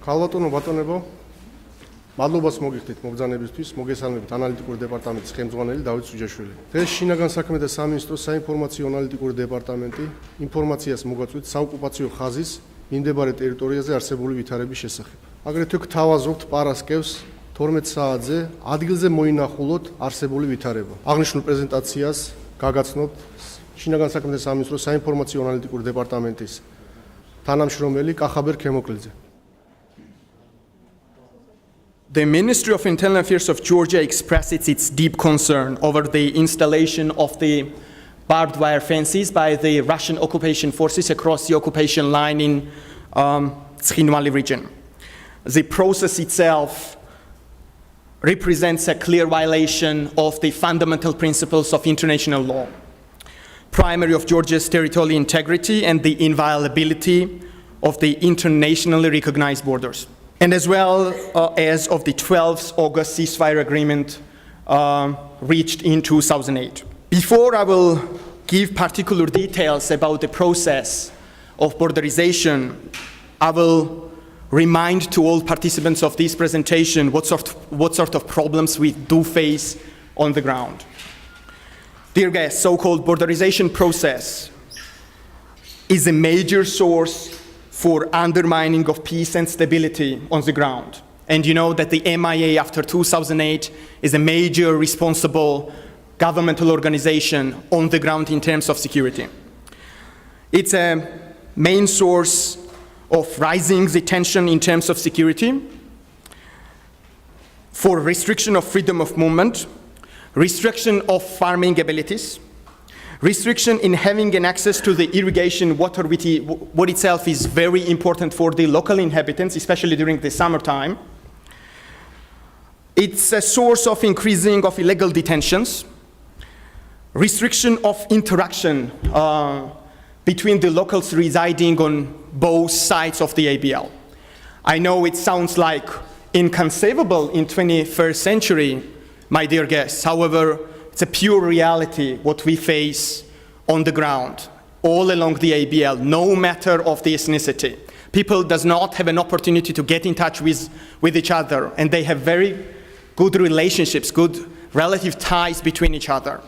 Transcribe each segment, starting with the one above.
Ქალბატონო ბატონებო, მადლობას მოგიხდით მოგზანებისთვის, მოგესალმებით ანალიტიკური დეპარტამენტის ხელმძღვანელი დავით სუჯაშვილი. დღეს შინაგან საქმეთა სამინისტროს საინფორმაციო ანალიტიკური დეპარტამენტი ინფორმაციას მოგაწვით საოკუპაციო ხაზის მიმდებარე ტერიტორიაზე არსებული ვითარების შესახებ. აგრეთვე გთავაზობთ პარასკევს 12 საათზე ადგილზე მოინახულოთ არსებული ვითარება. აღნიშნულ პრეზენტაციას გაგაცნობთ შინაგან საქმეთა სამინისტროს საინფორმაციო ანალიტიკური დეპარტამენტის თანამშრომელი კახაბერ ქემოკლეძე. The Ministry of Internal Affairs of Georgia expressed its deep concern over the installation of the barbed wire fences by the Russian occupation forces across the occupation line in Khurvalethshi region. The process itself represents a clear violation of the fundamental principles of international law, primary of Georgia's territorial integrity and the inviolability of the internationally recognized borders, and as well as of the 12th August ceasefire agreement reached in 2008. Before I will give particular details about the process of borderization, I will remind to all participants of this presentation what sort of problems we do face on the ground. Dear guests, so-called borderization process is a major source for undermining of peace and stability on the ground. And you know that the MIA after 2008 is a major responsible governmental organization on the ground in terms of security. It's a main source of rising the tension in terms of security, for restriction of freedom of movement, restriction of farming abilities, restriction in having an access to the irrigation water, what itself is very important for the local inhabitants, especially during the summertime. It's a source of increasing of illegal detentions, restriction of interaction between the locals residing on both sides of the ABL. I know it sounds like inconceivable in 21st century, my dear guests. However, it's a pure reality what we face on the ground, all along the ABL, no matter of the ethnicity. People does not have an opportunity to get in touch with each other, and they have very good relationships, good relative ties between each other.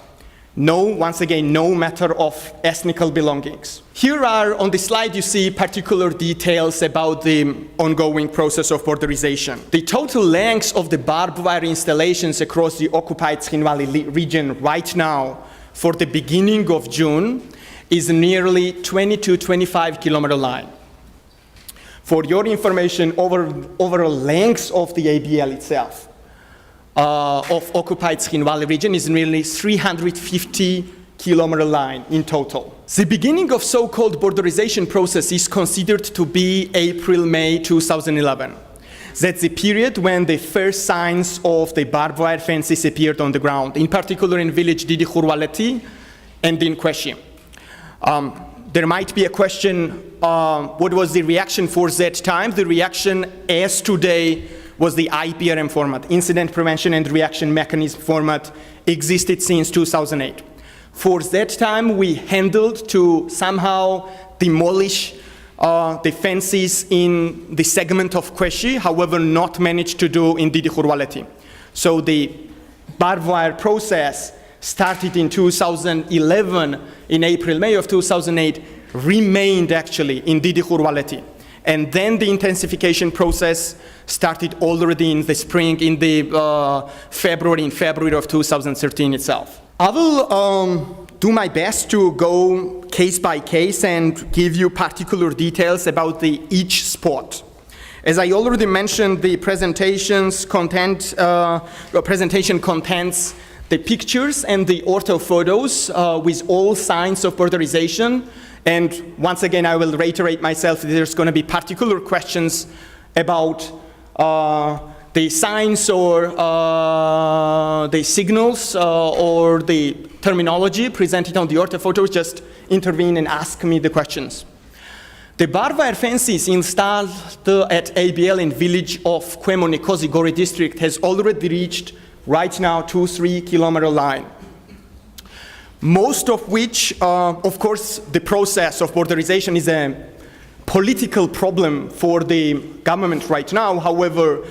Once again, no matter of ethnical belongings. Here are, on the slide, you see particular details about the ongoing process of borderization. The total length of the barbed wire installations across the occupied Khurvalethshi region right now for the beginning of June is nearly 20 to 25 kilometer line. For your information, overall length of the ABL itself of occupied Khurvalethshi region is nearly 350 kilometer line in total. The beginning of so-called borderization process is considered to be April-May 2011. That's the period when the first signs of the barbed wire fences appeared on the ground, in particular in village Khurvalethshi and in Nიქozში. There might be a question, what was the reaction for that time? The reaction as today was the IPRM format, Incident Prevention and Reaction Mechanism format, existed since 2008. For that time, we handled to somehow demolish the fences in the segment of Nიქozში, however, not managed to do in Khurvalethshi. So the barbed wire process started in 2011, in April, May of 2008, remained actually in Khurvalethshi. And then the intensification process started already in the spring, in February of 2013 itself. I will do my best to go case by case and give you particular details about each spot. As I already mentioned, the presentation contains the pictures and the ortho photos with all signs of borderization. And once again, I will reiterate myself, there's going to be particular questions about the signs or the signals or the terminology presented on the ortho photos. Just intervene and ask me the questions. The barbed wire fences installed at ABL in village of Kvemo, Nიქozში, Gori district has already reached right now 2-3 kilometer line. Most of which, of course, the process of borderization is a political problem for the government right now. However,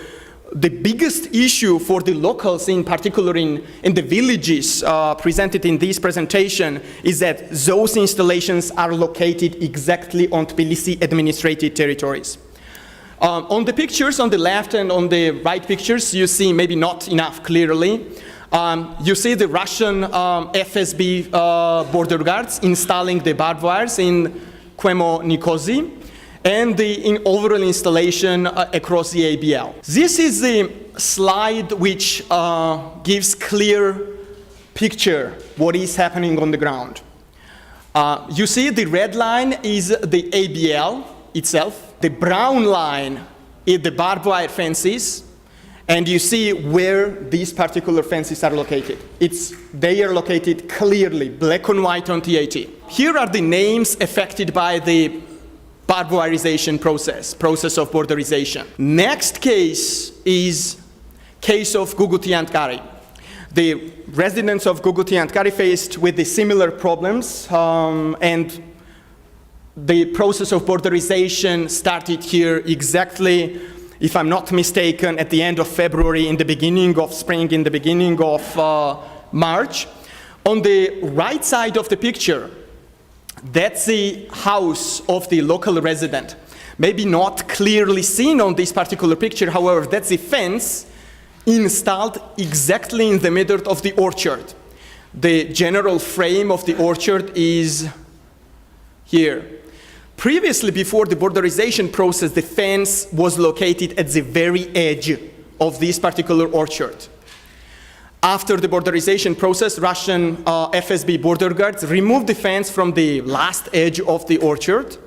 the biggest issue for the locals, in particular in the villages presented in this presentation, is that those installations are located exactly on Tbilisi administrative territories. On the pictures on the left and on the right pictures, you see maybe not enough clearly. You see the Russian FSB border guards installing the barbed wires in Kvemo, Nikosi, and the overall installation across the ABL. This is the slide which gives clear picture what is happening on the ground. You see the red line is the ABL itself. The brown line is the barbed wire fences, and you see where these particular fences are located. They are located clearly, black and white on TAT. Here are the names affected by the barbed wireization process of borderization. Next case is case of Guguti and Kari. The residents of Guguti and Kari faced with the similar problems, and the process of borderization started here exactly, if I'm not mistaken, at the end of February, in the beginning of spring, in the beginning of March. On the right side of the picture, that's the house of the local resident. Maybe not clearly seen on this particular picture, however, that's the fence installed exactly in the middle of the orchard. The general frame of the orchard is here. Previously, before the borderization process, the fence was located at the very edge of this particular orchard. After the borderization process, Russian FSB border guards removed the fence from the last edge of the orchard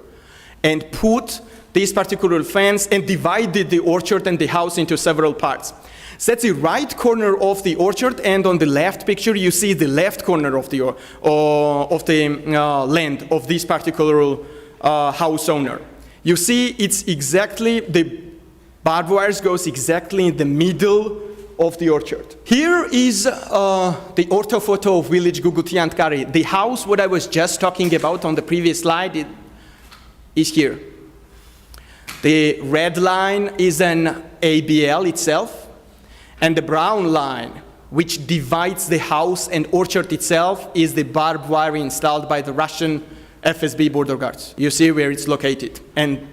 and put this particular fence and divided the orchard and the house into several parts. So that's the right corner of the orchard, and on the left picture you see the left corner of the land of this particular house owner. You see it's exactly, the barbed wires goes exactly in the middle of the orchard. Here is the orthophoto of village Guguti and Kari. The house what I was just talking about on the previous slide is here. The red line is an ABL itself, and the brown line which divides the house and orchard itself is the barbed wire installed by the Russian FSB border guards. You see where it's located, and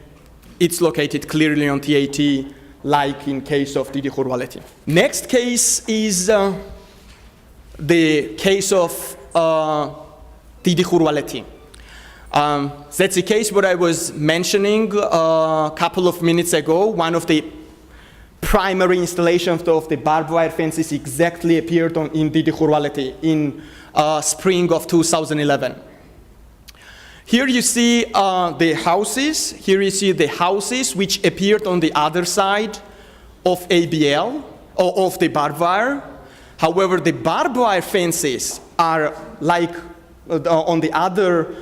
it's located clearly on TAT, like in case of Didi Khurvaleti. Next case is the case of Didi Khurvaleti. That's the case what I was mentioning a couple of minutes ago. One of the primary installations of the barbed wire fences exactly appeared in Didi Khurvaleti in spring of 2011. Here you see the houses. Here you see the houses which appeared on the other side of ABL, or of the barbed wire. However, the barbed wire fences are like on the other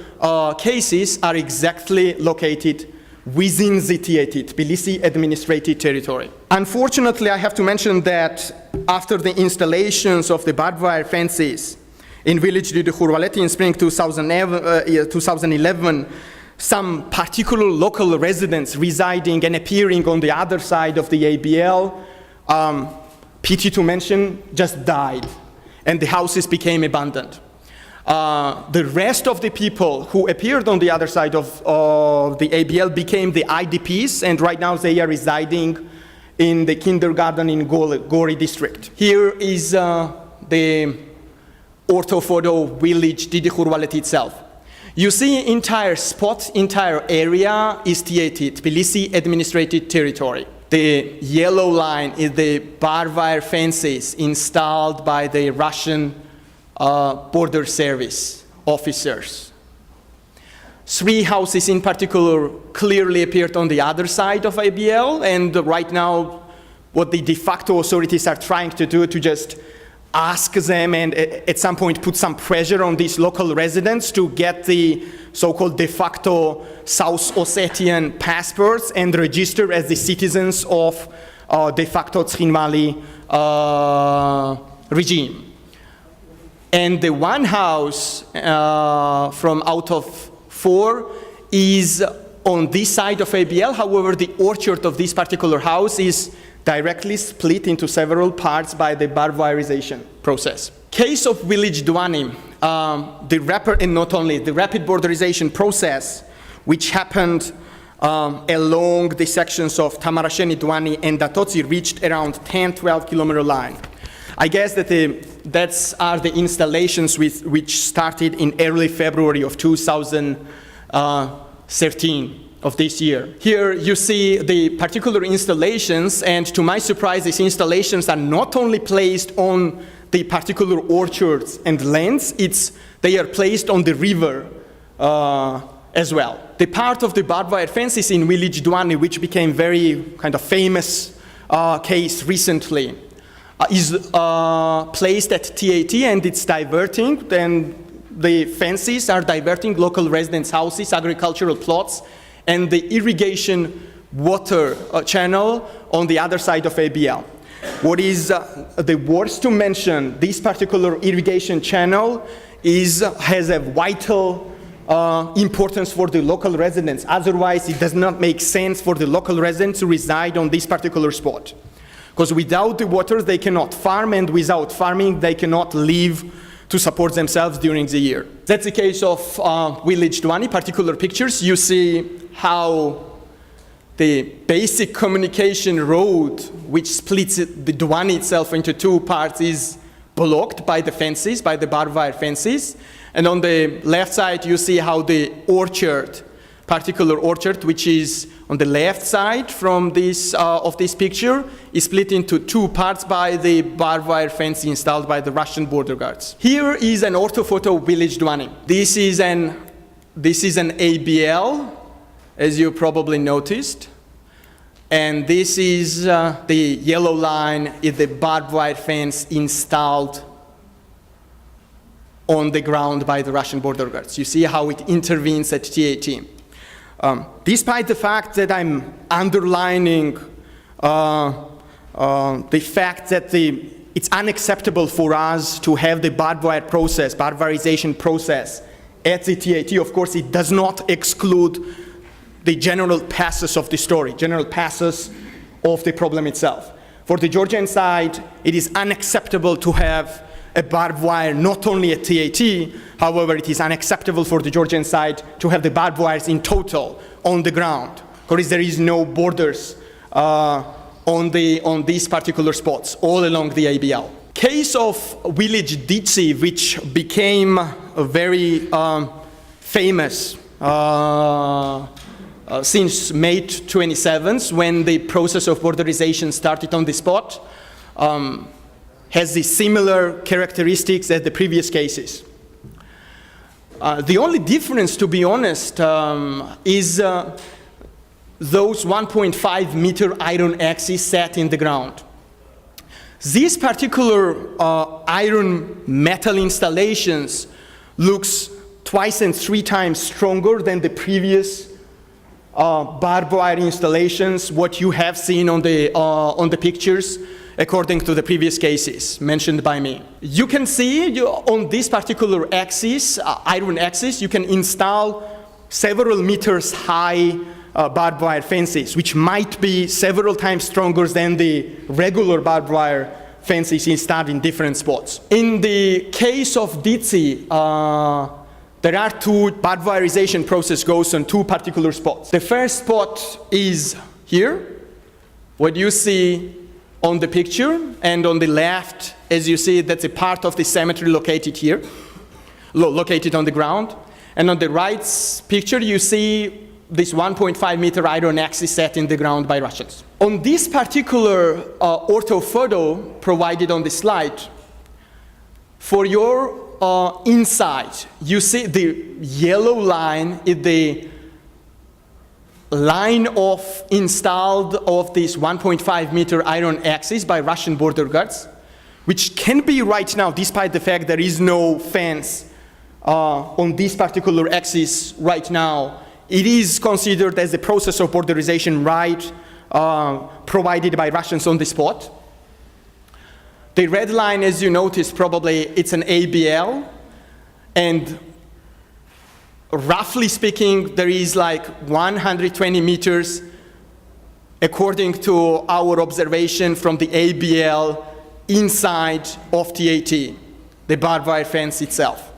cases are exactly located within the TAT, Tbilisi administrative territory. Unfortunately, I have to mention that after the installations of the barbed wire fences in village Didi Khurvaleti in spring 2011, some particular local residents residing and appearing on the other side of the ABL, pity to mention, just died, and the houses became abandoned. The rest of the people who appeared on the other side of the ABL became the IDPs, and right now they are residing in the kindergarten in Gori district. Here is the orthophoto village Didi Khurvaleti itself. You see entire spot, entire area is TAT, Tbilisi administrative territory. The yellow line is the barbed wire fences installed by the Russian border service officers. 3 houses in particular clearly appeared on the other side of ABL, and right now what the de facto authorities are trying to do to just ask them and at some point put some pressure on these local residents to get the so-called de facto South Ossetian passports and register as the citizens of de facto Tskhinvali regime. And the one house from out of 4 is on this side of ABL. However, the orchard of this particular house is directly split into several parts by the barbed wireization process. Case of village Duani, and not only the rapid borderization process, which happened along the sections of Tamarasheni, Duani, and Datotsi, reached around 10-12 kilometer line. I guess that that's are the installations which started in early February of 2013 of this year. Here you see the particular installations, and to my surprise, these installations are not only placed on the particular orchards and lands, they are placed on the river as well. The part of the barbed wire fences in village Duani, which became very kind of famous case recently, is placed at TAT, and it's diverting, and the fences are diverting local residents' houses, agricultural plots, and the irrigation water channel on the other side of ABL. What is the worst to mention, this particular irrigation channel has a vital importance for the local residents. Otherwise, it does not make sense for the local residents to reside on this particular spot. Because without the water, they cannot farm, and without farming, they cannot live to support themselves during the year. That's the case of village Duani, particular pictures. You see how the basic communication road, which splits the Duani itself into two parts, is blocked by the fences, by the barbed wire fences. And on the left side, you see how the orchard, particular orchard, which is on the left side from this of this picture, is split into two parts by the barbed wire fence installed by the Russian border guards. Here is an orthophoto village Duani. This is an ABL, as you probably noticed, and this is the yellow line is the barbed wire fence installed on the ground by the Russian border guards. You see how it intervenes at TAT. Despite the fact that I'm underlining the fact that it's unacceptable for us to have the barbed wireization process at the TAT, of course, it does not exclude the general passus of the story, general passus of the problem itself. For the Georgian side, it is unacceptable to have a barbed wire not only at TAT, however, it is unacceptable for the Georgian side to have the barbed wires in total on the ground, because there is no borders on these particular spots all along the ABL. Case of village Dicshi, which became very famous since May 27th, when the process of borderization started on the spot, has the similar characteristics as the previous cases. The only difference, to be honest, is those 1.5 meter iron axes set in the ground. These particular iron metal installations looks twice and 3 times stronger than the previous barbed wire installations, what you have seen on the pictures, according to the previous cases mentioned by me. You can see on this particular axis, iron axis, you can install several meters high barbed wire fences, which might be several times stronger than the regular barbed wire fences installed in different spots. In the case of Dicshi, there are 2 barbed wireization process goes on 2 particular spots. The first spot is here, what you see on the picture, and on the left, as you see, that's a part of the cemetery located here, located on the ground. And on the right picture, you see this 1.5 meter iron axis set in the ground by Russians. On this particular orthophoto provided on the slide, for your insight, you see the yellow line is the line of installed of this 1.5 meter iron axis by Russian border guards, which can be right now, despite the fact there is no fence on this particular axis right now, it is considered as a process of borderization right provided by Russians on the spot. The red line, as you notice, probably it's an ABL, and roughly speaking, there is like 120 meters according to our observation from the ABL inside of TAT, the barbed wire fence itself.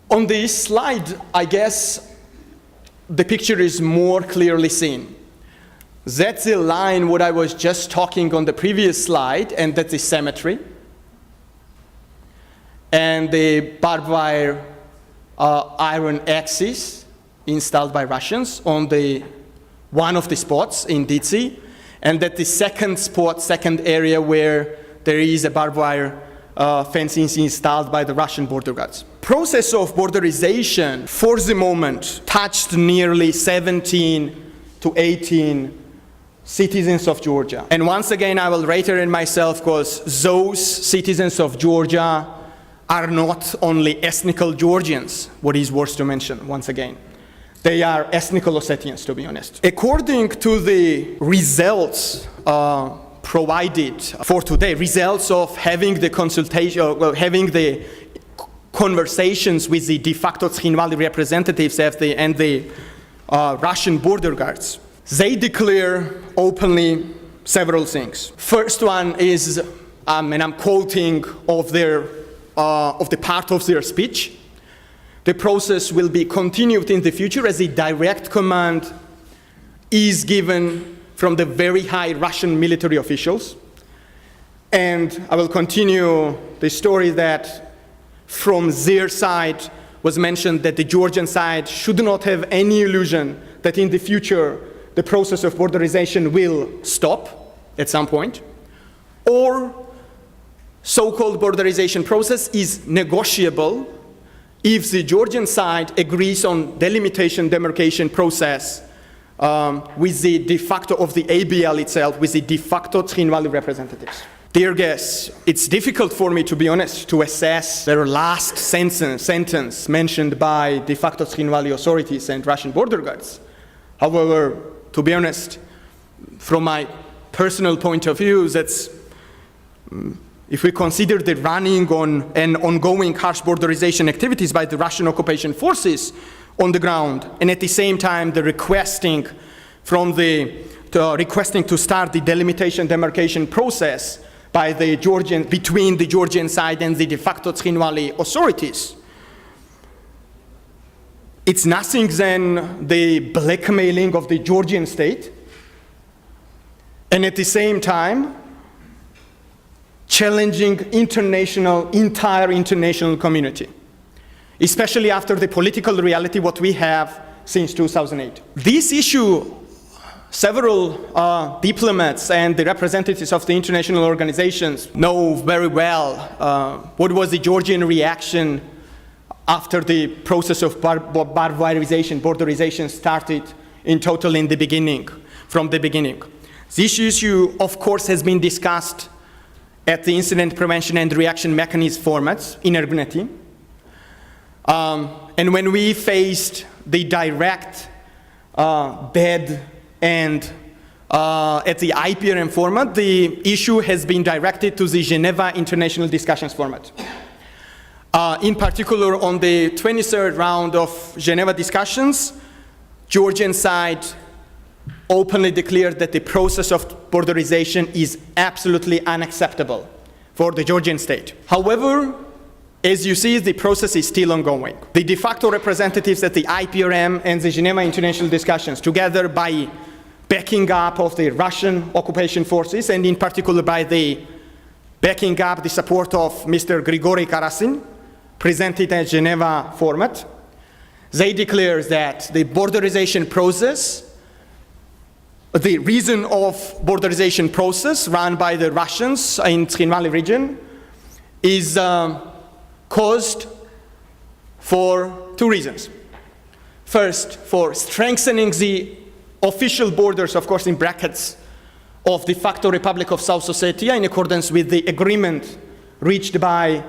On this slide, I guess the picture is more clearly seen. That's the line what I was just talking on the previous slide, and that's the symmetry. And the barbed wire iron axis installed by Russians on the one of the spots in Ditsy, and that the second area where there is a barbed wire fencing installed by the Russian border guards. Process of borderization for the moment touched nearly 17 to 18 citizens of Georgia. And once again, I will reiterate myself because those citizens of Georgia are not only ethnical Georgians, what is worth to mention once again. They are ethnical Ossetians, to be honest. According to the results provided for today, results of having the consultation, having the conversations with the de facto Tkhinvali representatives and the Russian border guards, they declare openly several things. First one is, and I'm quoting of the part of their speech, the process will be continued in the future as a direct command is given from the very high Russian military officials. And I will continue the story that from their side was mentioned that the Georgian side should not have any illusion that in the future the process of borderization will stop at some point, or so-called borderization process is negotiable if the Georgian side agrees on delimitation demarcation process with the de facto of the ABL itself, with the de facto Tkhinvali representatives. Dear guests, it's difficult for me, to be honest, to assess their last sentence mentioned by de facto Tkhinvali authorities and Russian border guards. However, to be honest, from my personal point of view, that's if we consider the running on and ongoing harsh borderization activities by the Russian occupation forces on the ground, and at the same time the requesting to start the delimitation demarcation process by the between the Georgian side and the de facto Tkhinvali authorities, it's nothing than the blackmailing of the Georgian state, and at the same time challenging entire international community, especially after the political reality what we have since 2008. This issue, several diplomats and the representatives of the international organizations know very well what was the Georgian reaction after the process of borderization started from the beginning. This issue, of course, has been discussed at the Incident Prevention and Reaction Mechanism formats in Ergneti. And when we faced the direct dead end at the IPRM format, the issue has been directed to the Geneva International Discussions format. In particular, on the 23rd round of Geneva discussions, Georgian side openly declared that the process of borderization is absolutely unacceptable for the Georgian state. However, as you see, the process is still ongoing. The de facto representatives at the IPRM and the Geneva International Discussions, together by backing up of the Russian occupation forces, and in particular by the backing up the support of Mr. Grigory Karasin, presented at Geneva format, they declare that the borderization process, the reason of borderization process run by the Russians in Tkhinvali region is caused for two reasons. First, for strengthening the official borders, of course in brackets, of the de facto Republic of South Ossetia in accordance with the agreement reached by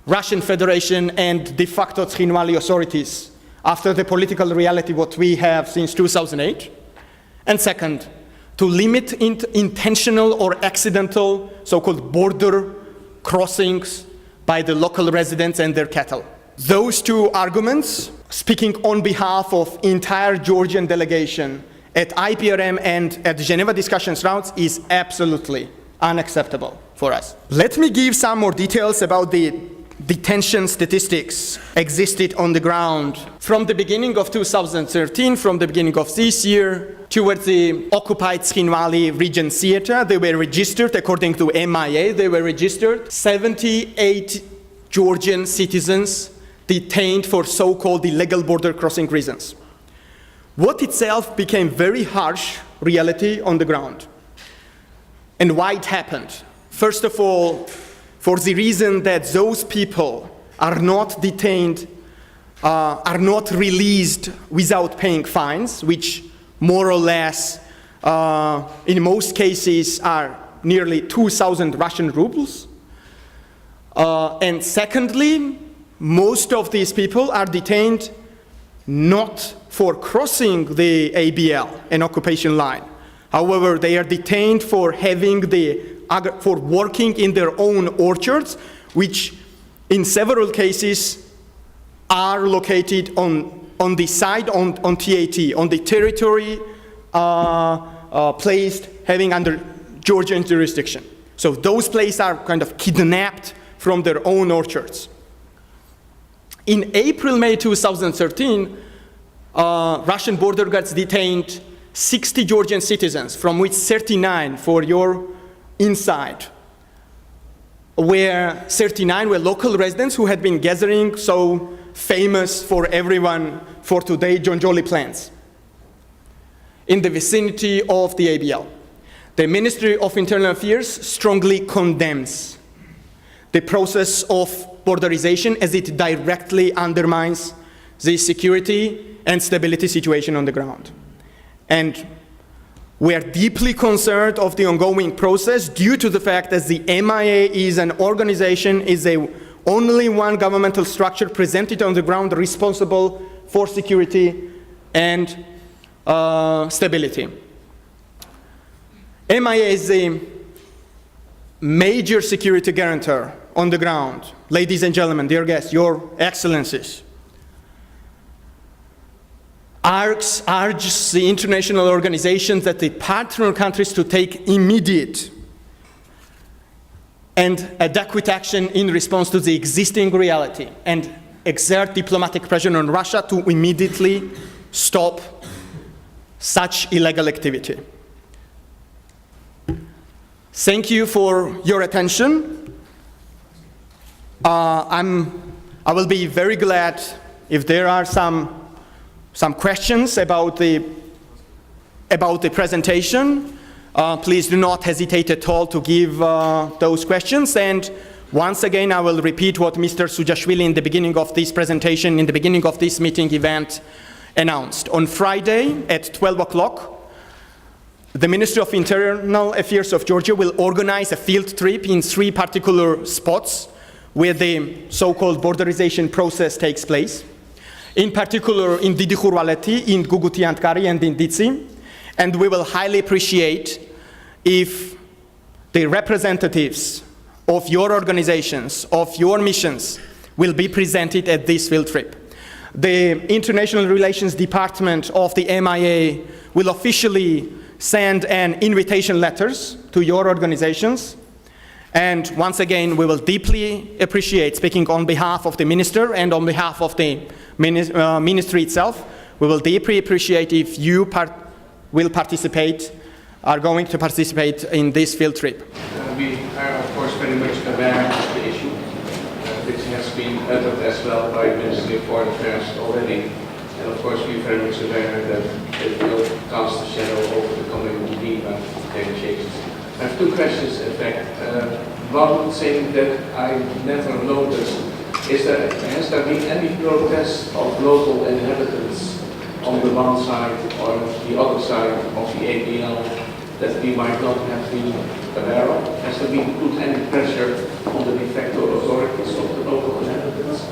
Russian Federation and de facto Tkhinvali authorities after the political reality what we have since 2008. And second, to limit intentional or accidental so-called border crossings by the local residents and their cattle. those two arguments, speaking on behalf of entire Georgian delegation at IPRM and at the Geneva discussions rounds, is absolutely unacceptable for us. Let me give some more details about the detention statistics existed on the ground from the beginning of 2013, from the beginning of this year, towards the occupied Tkhinvali region theater. They were registered, according to MIA, they were registered 78 Georgian citizens detained for so-called illegal border crossing reasons. What itself became very harsh reality on the ground. And why it happened? First of all, for the reason that those people are not detained, are not released without paying fines, which more or less, in most cases, are nearly 2,000 Russian rubles. And secondly, most of these people are detained not for crossing the ABL, an occupation line. However, they are detained for for working in their own orchards, which in several cases are located on the side, on TAT, on the territory placed having under Georgian jurisdiction. So those places are kind of kidnapped from their own orchards. In April, May 2013, Russian border guards detained 60 Georgian citizens, from which 39 for your inside, where 39 were local residents who had been gathering so famous for everyone for today John Jolly plans in the vicinity of the ABL. The Ministry of Internal Affairs strongly condemns the process of borderization as it directly undermines the security and stability situation on the ground. And we are deeply concerned of the ongoing process due to the fact that the MIA is an organization, is only one governmental structure presented on the ground responsible for security and stability. MIA is a major security guarantor on the ground. Ladies and gentlemen, dear guests, your excellencies, urges the international organizations that the partner countries to take immediate and adequate action in response to the existing reality and exert diplomatic pressure on Russia to immediately stop such illegal activity. Thank you for your attention. I will be very glad if there are some questions about the presentation. Please do not hesitate at all to give those questions. And once again, I will repeat what Mr. Sujashvili in the beginning of this presentation, in the beginning of this meeting event, announced. On Friday at 12 o'clock, the Ministry of Internal Affairs of Georgia will organize a field trip in 3 particular spots where the so-called borderization process takes place. In particular, in Khurvalethshi, in Guguti and in Dicshi. And we will highly appreciate if the representatives of your organizations, of your missions, will be presented at this field trip. The International Relations Department of the MIA will officially send an invitation letters to your organizations. And once again, we will deeply appreciate, speaking on behalf of the minister and on behalf of the ministry itself, we will deeply appreciate if you are going to participate in this field trip. We are, of course, very much aware of the issue, which has been uttered as well by the Ministry of Foreign Affairs already. And of course, we are very much aware that it will cast a shadow over the coming negotiations. I have 2 questions, in fact. One thing that I never noticed is that has there been any protest of local inhabitants on the one side or the other side of the ABL that we might not have been aware of? Has there been put any pressure on the de facto authorities of the local inhabitants?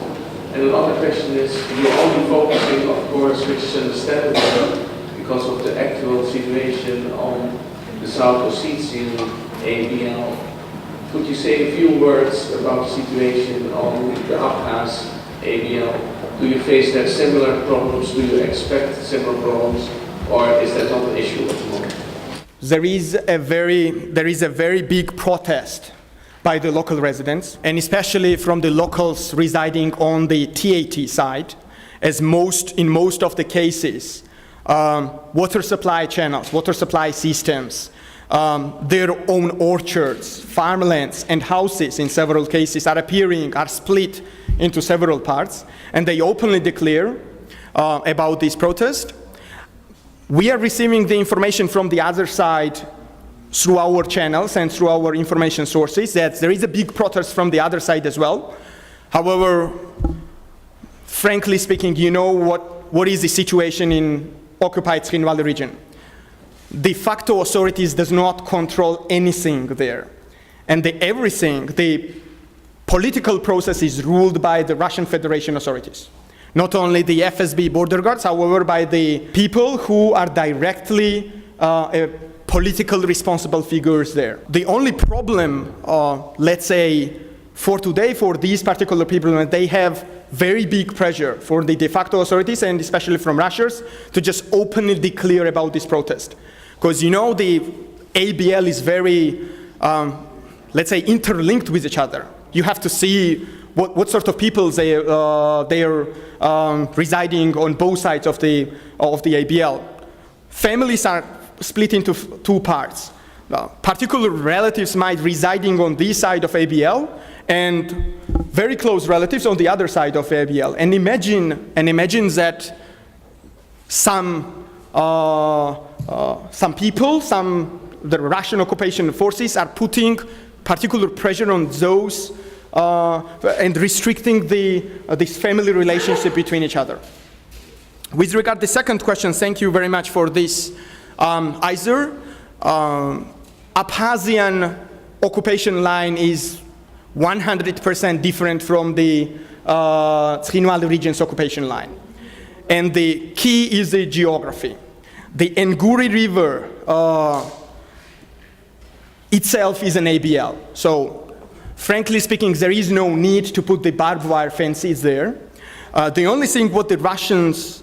And another question is, you're only focusing, of course, which is understandable because of the actual situation on the South Ossetian ABL. Could you say a few words about the situation on the Abkhaz ABL. Do you face that similar problems? Do you expect similar problems? Or is that not an issue at the moment? There is a very big protest by the local residents, and especially from the locals residing on the TAT side, as in most of the cases, water supply channels, water supply systems, their own orchards, farmlands, and houses in several cases are split into several parts, and they openly declare about this protest. We are receiving the information from the other side through our channels and through our information sources that there is a big protest from the other side as well. However, frankly speaking, you know what is the situation in occupied Xinvali region. De facto authorities does not control anything there. And the political process is ruled by the Russian Federation authorities. Not only the FSB border guards, however, by the people who are directly political responsible figures there. The only problem, let's say, for today, for these particular people, they have very big pressure for the de facto authorities and especially from Russians to just openly declare about this protest. Because you know the ABL is very, let's say, interlinked with each other. You have to see what sort of people they are residing on both sides of the ABL. Families are split into two parts. Particular relatives might residing on this side of ABL and very close relatives on the other side of ABL. And imagine that some people, the Russian occupation forces are putting particular pressure on those and restricting this family relationship between each other. With regard to the second question, thank you very much for this. Either Abkhazian occupation line is 100% different from the Xinvali region's occupation line. And the key is the geography. The Nguri River itself is an ABL. So, frankly speaking, there is no need to put the barbed wire fences there. The only thing what the Russians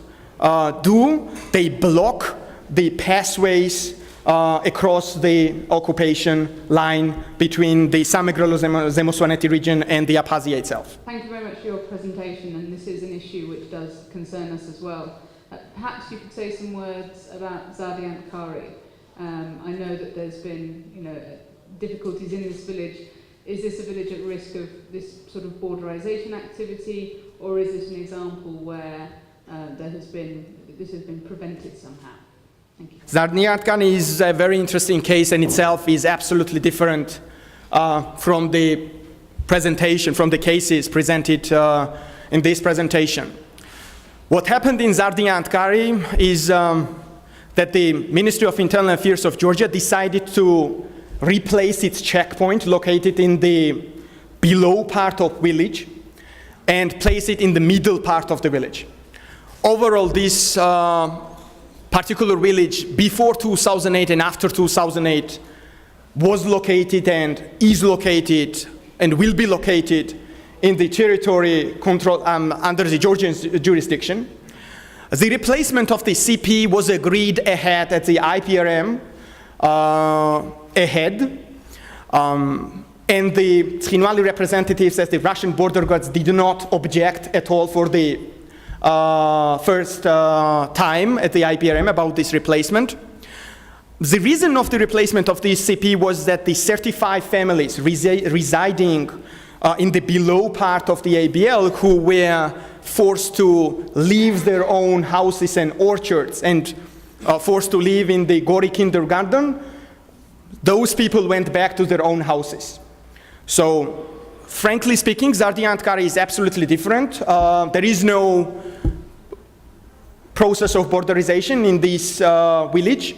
do, they block the pathways across the occupation line between the Samegrelo-Zemosvaneti region and the Abkhazia itself. Thank you very much for your presentation, and this is an issue which does concern us as well. Perhaps you could say some words about Zardiant Kari. I know that there's been, difficulties in this village. Is this a village at risk of this sort of borderization activity, or is this an example where this has been prevented somehow? Thank you. Zardiant Kari is a very interesting case, and itself is absolutely different from the presentation, from the cases presented in this presentation. What happened in Zardiant Kari is that the Ministry of Internal Affairs of Georgia decided to replace its checkpoint located in the below part of village and place it in the middle part of the village. Overall, this particular village before 2008 and after 2008 was located and is located and will be located in the territory control under the Georgian jurisdiction. The replacement of the CP was agreed ahead at the IPRM and the Xinvali representatives as the Russian border guards did not object at all for the first time at the IPRM about this replacement. The reason of the replacement of the CP was that the 35 families residing in the below part of the ABL who were forced to leave their own houses and orchards and forced to live in the Gori kindergarten, those people went back to their own houses. So, frankly speaking, Zardiant Kari is absolutely different. There is no process of borderization in this village.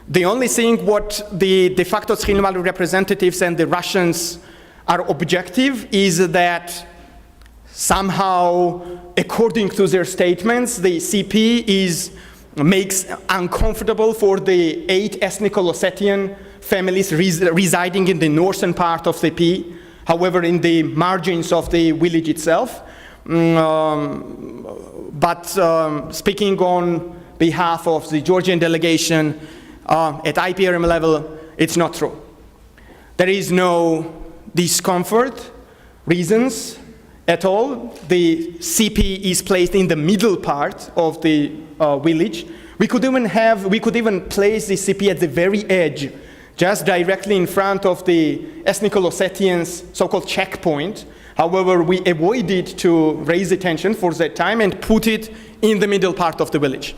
The only thing what the de facto Xinvali representatives and the Russians are objective is that somehow, according to their statements, the CP makes uncomfortable for the 8 ethnical Ossetian families residing in the northern part of the P, however, in the margins of the village itself. But speaking on behalf of the Georgian delegation at IPRM level, it's not true. There is no discomfort, reasons at all. The CP is placed in the middle part of the village. We could even place the CP at the very edge, just directly in front of the ethnical Ossetians' so-called checkpoint. However, we avoided to raise attention for that time and put it in the middle part of the village.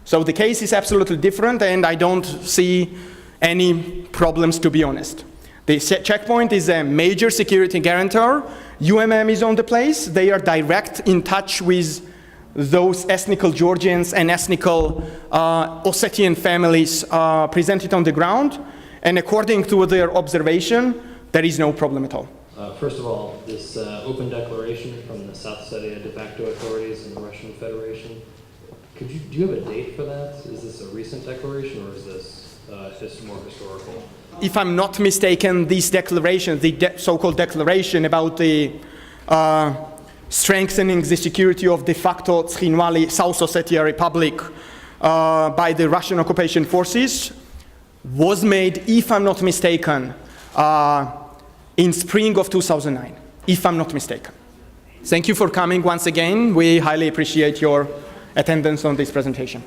So the case is absolutely different, and I don't see any problems, to be honest. The checkpoint is a major security guarantor. UMM is on the place. They are direct in touch with those ethnical Georgians and ethnical Ossetian families presented on the ground. And according to their observation, there is no problem at all. First of all, this open declaration from the South Ossetia de facto authorities in the Russian Federation, do you have a date for that? Is this a recent declaration, or is this just more historical? If I'm not mistaken, this declaration, the so-called declaration about the strengthening the security of de facto Tskhinvali South Ossetia Republic by the Russian occupation forces was made, if I'm not mistaken, in spring of 2009, if I'm not mistaken. Thank you for coming once again. We highly appreciate your attendance on this presentation.